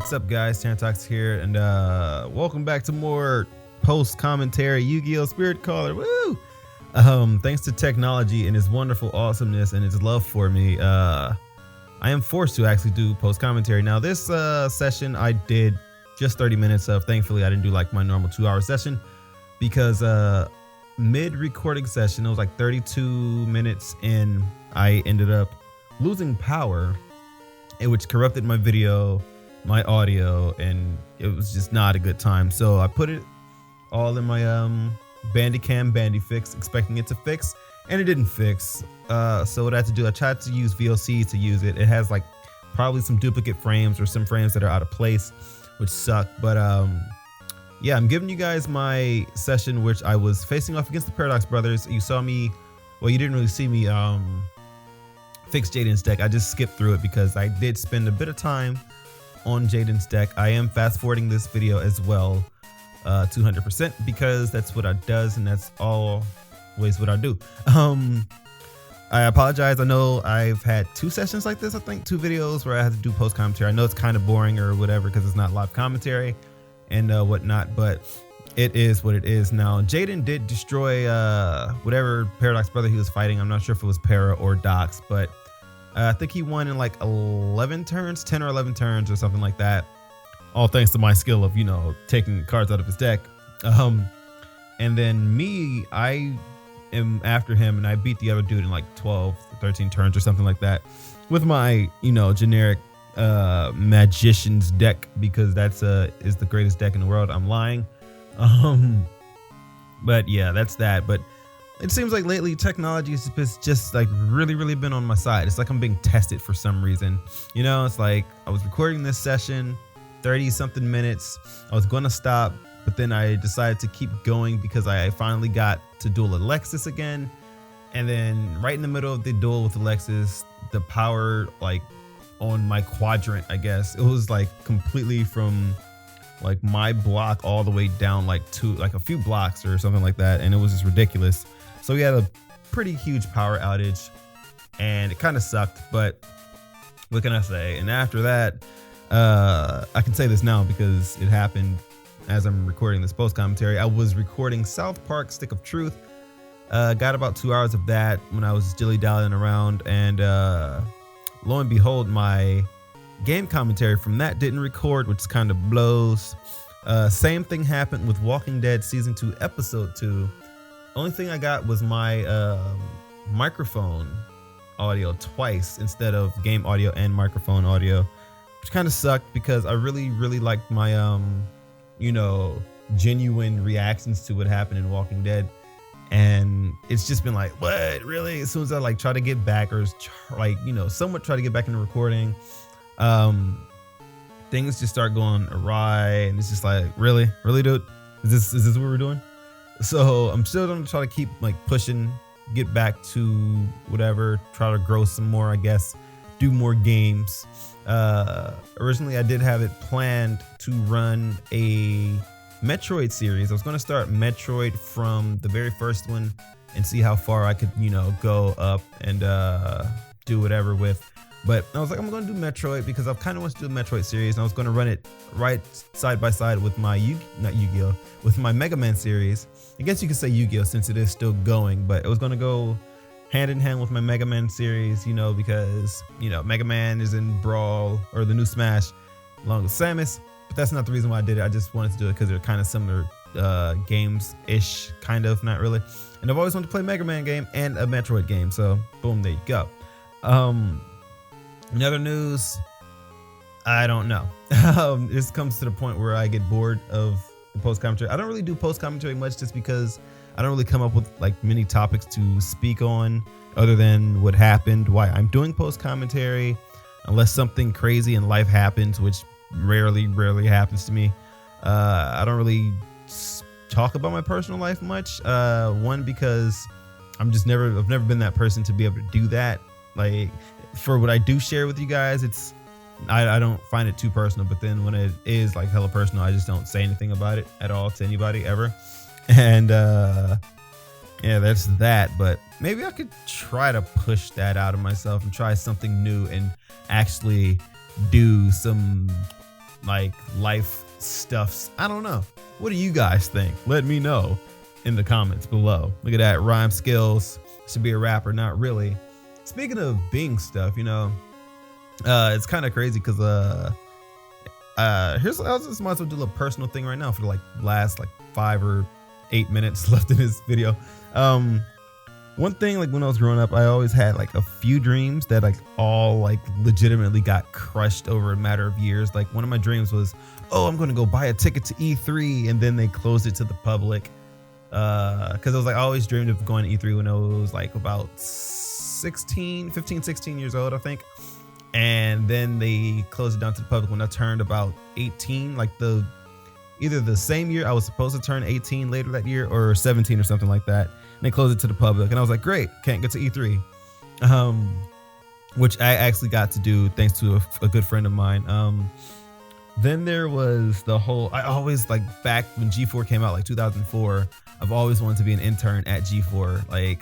What's up, guys? TTarantox here, and welcome back to more post commentary Yu-Gi-Oh! Spirit Caller. Woo! Thanks to technology and its wonderful awesomeness and its love for me, I am forced to actually do post commentary. Now, this session I did just 30 minutes of. Thankfully, I didn't do like my normal 2-hour session because mid recording session, it was like 32 minutes in, I ended up losing power, which corrupted my video, my audio, and it was just not a good time. So I put it all in my Bandicam Bandifix, expecting it to fix, and it didn't fix. So what I had to do, I tried to use VLC to use it. It has like probably some duplicate frames or some frames that are out of place, which suck. But yeah, I'm giving you guys my session, which I was facing off against the Paradox Brothers. You saw me, well, you didn't really see me fix Jaden's deck. I just skipped through it because I did spend a bit of time on Jaden's deck. I am fast forwarding this video as well, 200%, because that's what I does, and that's always what I do. I apologize. I know I've had 2 sessions like this. I think 2 videos where I had to do post commentary. I know it's kind of boring or whatever because it's not live commentary and whatnot, but it is what it is. Now, Jaden did destroy whatever Paradox brother he was fighting. I'm not sure if it was Para or Dox, but I think he won in like 11 turns, 10 or 11 turns or something like that. All thanks to my skill of, you know, taking cards out of his deck. And then me, I am after him, and I beat the other dude in like 12, 13 turns or something like that with my, you know, generic magician's deck, because that's is the greatest deck in the world. I'm lying. But yeah, that's that. But it seems like lately technology has just like really been on my side. It's like I'm being tested for some reason. You know, it's like I was recording this session, 30 something minutes. I was going to stop, but then I decided to keep going because I finally got to duel Alexis again. And then right in the middle of the duel with Alexis, the power like on my quadrant, I guess, it was like completely from like my block all the way down like a few blocks or something like that. And it was just ridiculous. So we had a pretty huge power outage, and it kind of sucked, but what can I say? And after that, I can say this now because it happened as I'm recording this post commentary. I was recording South Park Stick of Truth. Got about 2 hours of that when I was dilly-dallying around, and lo and behold, my game commentary from that didn't record, which kind of blows. Same thing happened with Walking Dead Season 2, Episode 2. Only thing I got was my microphone audio twice instead of game audio and microphone audio, which kind of sucked because I really liked my you know, genuine reactions to what happened in Walking Dead. And it's just been like, what, really? As soon as I like try to get back, or like, you know, somewhat try to get back into recording, things just start going awry, and it's just like, really, dude, is this what we're doing? So I'm still gonna try to keep like pushing, get back to whatever, try to grow some more, I guess, do more games. Originally I did have it planned to run a Metroid series. I was going to start Metroid from the very first one and see how far I could, you know, go up and do whatever with. But I was like, I'm going to do Metroid because I kind of want to do the Metroid series, and I was going to run it right side by side with my with my Mega Man series. I guess you could say Yu-Gi-Oh! Since it is still going, but it was going to go hand in hand with my Mega Man series, you know, because, you know, Mega Man is in Brawl or the new Smash along with Samus. But that's not the reason why I did it. I just wanted to do it because they're kind of similar games-ish, kind of, not really. And I've always wanted to play a Mega Man game and a Metroid game, so boom, there you go. In other news, I don't know. This comes to the point where I get bored of the post commentary. I don't really do post commentary much just because I don't really come up with like many topics to speak on other than what happened, why I'm doing post commentary, unless something crazy in life happens, which rarely happens to me. I don't really talk about my personal life much. One, because I've never been that person to be able to do that. Like, for what I do share with you guys, it's I don't find it too personal, but then when it is like hella personal, I just don't say anything about it at all to anybody ever. And yeah, that's that. But maybe I could try to push that out of myself and try something new and actually do some like life stuffs. I don't know. What do you guys think? Let me know in the comments below. Look at that, rhyme skills. Should be a rapper, not really. Speaking of being stuff, it's kind of crazy because I just might as well do a little personal thing right now for the last 5 or 8 minutes left in this video. One thing, when I was growing up, I always had a few dreams that all legitimately got crushed over a matter of years. One of my dreams was, oh, I'm gonna go buy a ticket to E3, and then they closed it to the public. Because I always dreamed of going to E3 when I was about 15, 16 years old, I think. And then they closed it down to the public when I turned about 18, either the same year I was supposed to turn 18 later that year, or 17 or something like that. And they closed it to the public, and I was like, great, can't get to E3. Which I actually got to do thanks to a good friend of mine. Then there was the whole, I always back when G4 came out, 2004, I've always wanted to be an intern at G4. I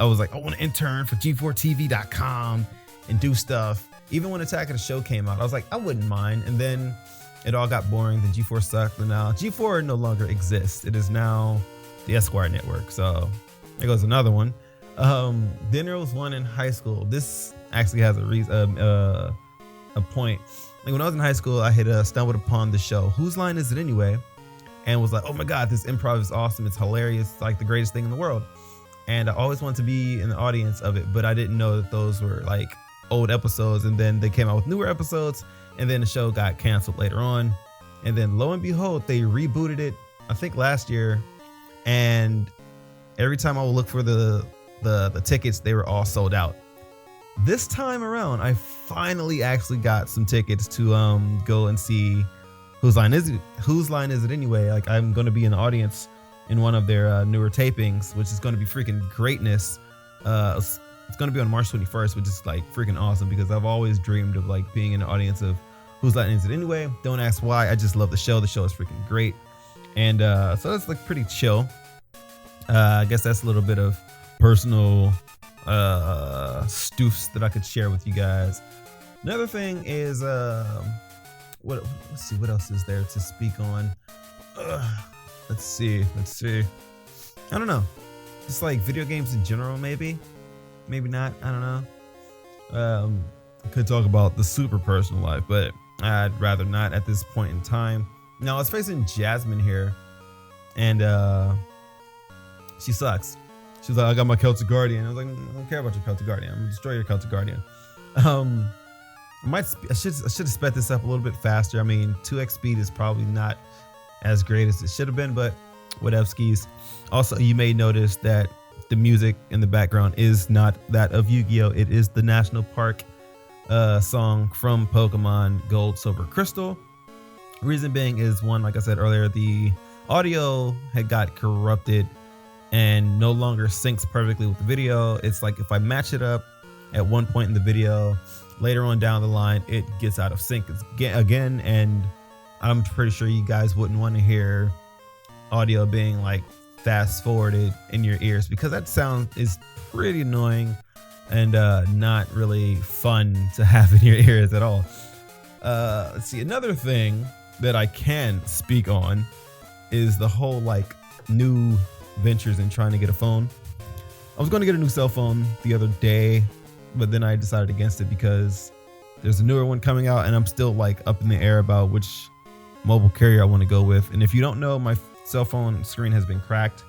was like, I want to intern for G4TV.com and do stuff. Even when Attack of the Show came out, I was like, I wouldn't mind. And then it all got boring. Then G4 sucked. And now G4 no longer exists. It is now the Esquire network. So there goes another one. Then there was one in high school. This actually has a point. When I was in high school, I had stumbled upon the show Whose Line Is It Anyway? And was like, oh my God, this improv is awesome. It's hilarious. It's the greatest thing in the world. And I always wanted to be in the audience of it, but I didn't know that those were old episodes. And then they came out with newer episodes, and then the show got canceled later on. And then lo and behold, they rebooted it, I think last year. And every time I would look for the tickets, they were all sold out. This time around, I finally actually got some tickets to go and see Whose Line Is It Anyway? I'm going to be in the audience in one of their newer tapings, which is going to be freaking greatness. It's going to be on March 21st, which is freaking awesome because I've always dreamed of being in the audience of Whose Line Is It Anyway? Don't ask why. I just love the show. The show is freaking great. And so that's pretty chill. I guess that's a little bit of personal stoofs that I could share with you guys. Another thing is let's see, what else is there to speak on? Let's see. I don't know. Just video games in general, maybe not. I don't know. I could talk about the super personal life, but I'd rather not at this point in time. Now I was facing Jasmine here, and she sucks. She's like, I got my Celtic Guardian. I was like, I don't care about your Celtic Guardian. I'm gonna destroy your Celtic Guardian. I should have sped this up a little bit faster. I mean, 2x speed is probably not as great as it should have been, but whatevskis. Also, you may notice that the music in the background is not that of Yu-Gi-Oh! It is the National Park song from Pokemon Gold, Silver, Crystal. Reason being is, one, like I said earlier, the audio had got corrupted and no longer syncs perfectly with the video. It's if I match it up at one point in the video, later on down the line, it gets out of sync again, and I'm pretty sure you guys wouldn't want to hear audio being fast forwarded in your ears, because that sound is pretty annoying and not really fun to have in your ears at all. Let's see, another thing that I can speak on is the whole new ventures in trying to get a phone. I was going to get a new cell phone the other day, but then I decided against it because there's a newer one coming out, and I'm still up in the air about which mobile carrier I want to go with. And if you don't know, my cell phone screen has been cracked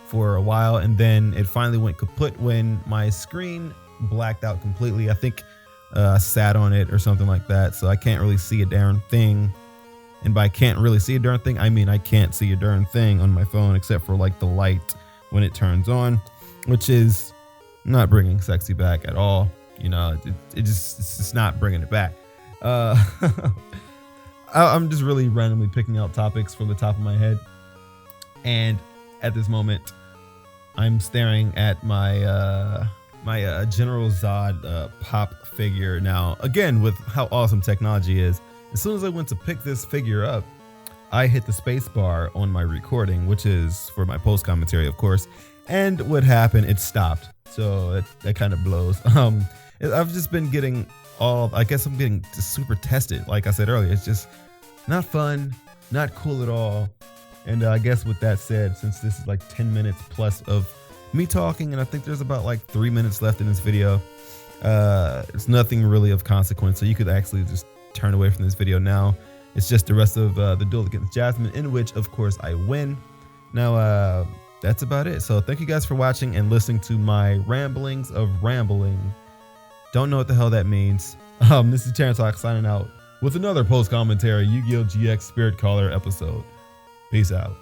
for a while, and then it finally went kaput when my screen blacked out completely. I think I sat on it or something like that, so I can't really see a darn thing. And by can't really see a darn thing, I mean I can't see a darn thing on my phone except for the light when it turns on, which is not bringing sexy back at all. It's just not bringing it back. I'm just really randomly picking out topics from the top of my head, and at this moment I'm staring at my General Zod pop figure. Now, again, with how awesome technology is, as soon as I went to pick this figure up, I hit the space bar on my recording, which is for my post commentary, of course. And what happened? It stopped. So that kind of blows. I've just been getting I guess I'm getting just super tested. Like I said earlier, it's just not fun, not cool at all. And I guess with that said, since this is like 10 minutes plus of me talking, and I think there's about like 3 minutes left in this video, it's nothing really of consequence. So you could actually just turn away from this video now. It's just the rest of the duel against Jasmine, in which of course I win. Now that's about it. So thank you guys for watching and listening to my ramblings of rambling. Don't know what the hell that means. This is TTarantox signing out with another post commentary Yu-Gi-Oh! GX Spirit Caller episode. Peace out.